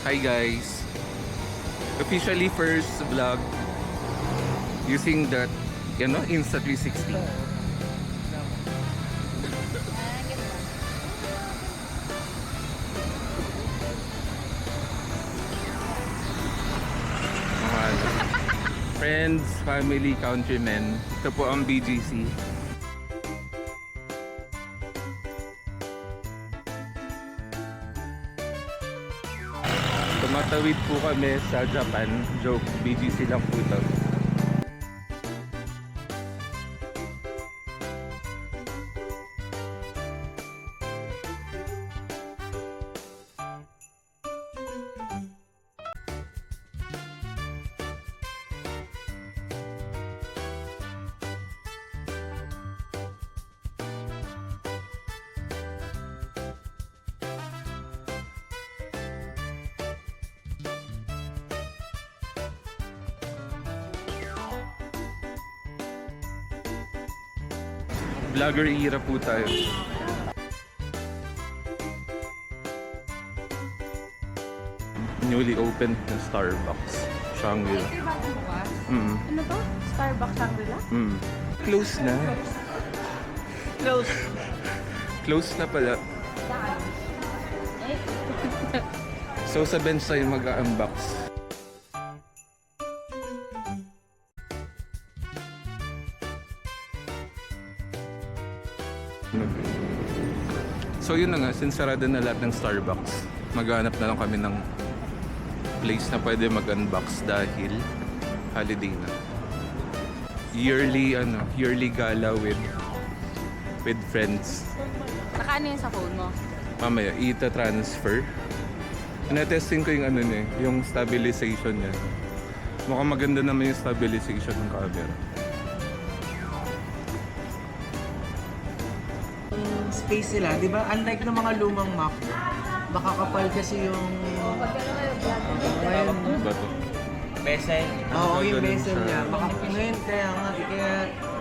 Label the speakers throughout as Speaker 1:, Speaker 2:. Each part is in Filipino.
Speaker 1: Hi guys! Officially first vlog using that, Insta360. Friends, family, countrymen. Ito po ang BGC. Tumatawid po kami sa Japan. Joke, BGC lang po ito. Vlogger era po tayo. Newly opened na Starbucks. Shangri-La.
Speaker 2: Ito yung bagong bukas?
Speaker 1: Mm.
Speaker 2: Ano to? Starbucks Shangri-La?
Speaker 1: Mm. Close na.
Speaker 2: Close.
Speaker 1: Close na pala. So sa bench tayo mag-unbox. So yun na nga, since sarado na lahat ng Starbucks, maghanap na lang kami ng place na pwede mag-unbox dahil holiday na. Yearly gala with friends.
Speaker 2: Nakaano yun sa phone mo?
Speaker 1: Mamaya, ita-transfer. Na-testing ko yung yung stabilization niya. Mukhang maganda naman yung stabilization ng camera.
Speaker 3: Space sila, di ba? Unlike ng mga lumang Mac, baka kapal kasi yung...
Speaker 1: Ano ba to?
Speaker 4: Bezel.
Speaker 3: Oo, yung
Speaker 1: Ganun
Speaker 3: bezel
Speaker 1: siya.
Speaker 3: niya. Baka ngayon, kaya nga, kaya...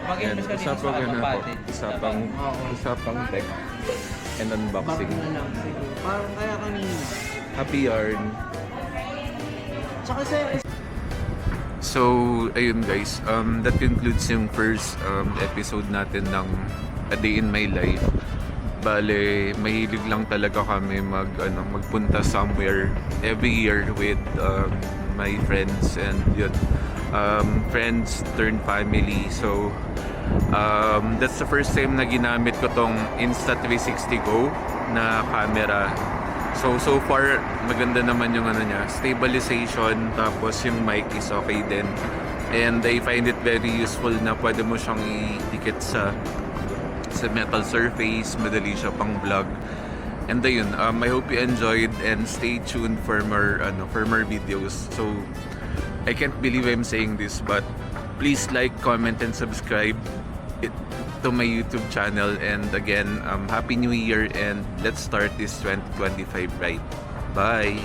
Speaker 4: Mag-invest ka
Speaker 1: Isa
Speaker 4: dito
Speaker 1: pang
Speaker 4: sa
Speaker 1: po.
Speaker 4: kapatid.
Speaker 1: Isa pang tech and
Speaker 3: back
Speaker 1: unboxing.
Speaker 3: na lang siguro. Parang kaya kanina.
Speaker 1: Happy yarn.
Speaker 3: Tsaka sir,
Speaker 1: So, ayun guys, that concludes yung first episode natin ng A Day in My Life. Bale, mahilig lang talaga kami magpunta somewhere every year with my friends and yun, friends turned family. So, that's the first time na ginamit ko tong Insta360 Go na camera. So far, maganda naman yung niya, stabilization, tapos yung mic is okay din. And I find it very useful na pwede mo siyang idikit sa metal surface, madali siya pang vlog. And ayun, I hope you enjoyed and stay tuned for more videos. So, I can't believe I'm saying this, but please like, comment, and subscribe to my YouTube channel. And again, Happy New Year and let's start this 2025 right. Bye!